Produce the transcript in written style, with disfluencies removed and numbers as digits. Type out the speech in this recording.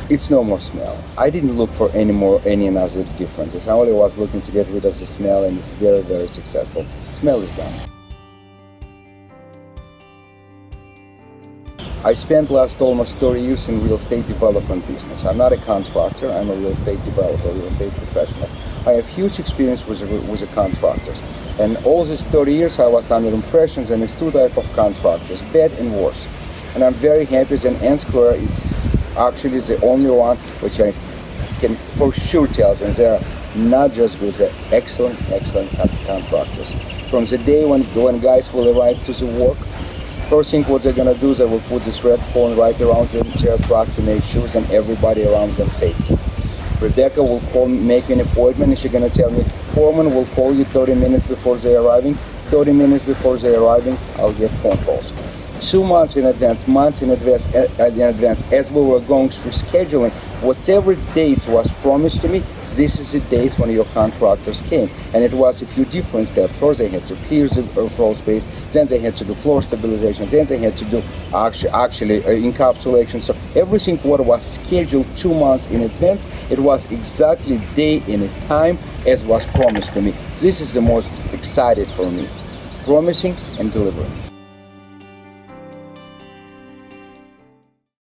it's no more smell. I didn't look for any other differences. I only was looking to get rid of the smell, and it's very, very successful. Smell is gone. I spent last almost 30 years in real estate development business. I'm not a contractor, I'm a real estate developer, real estate professional. I have huge experience with the contractors. And all these 30 years I was under impressions, and it's two types of contractors, bad and worse. And I'm very happy that N Square is actually the only one which I can for sure tell, and they're not just good, they're excellent contractors. From the day when guys will arrive to the work, first thing what they're gonna do is they will put this red cone right around their truck to make sure and everybody around them safety. Rebecca will make an appointment, and she's gonna tell me, Foreman will call you 30 minutes before they're arriving. 30 minutes before they're arriving, I'll get phone calls. 2 months in advance, months in advance, as we were going through scheduling, whatever dates was promised to me, this is the days when your contractors came. And it was a few different steps. First they had to clear the crawl space, then they had to do floor stabilization, then they had to do actually encapsulation. So everything what was scheduled 2 months in advance, it was exactly day and a time as was promised to me. This is the most excited for me, promising and delivering.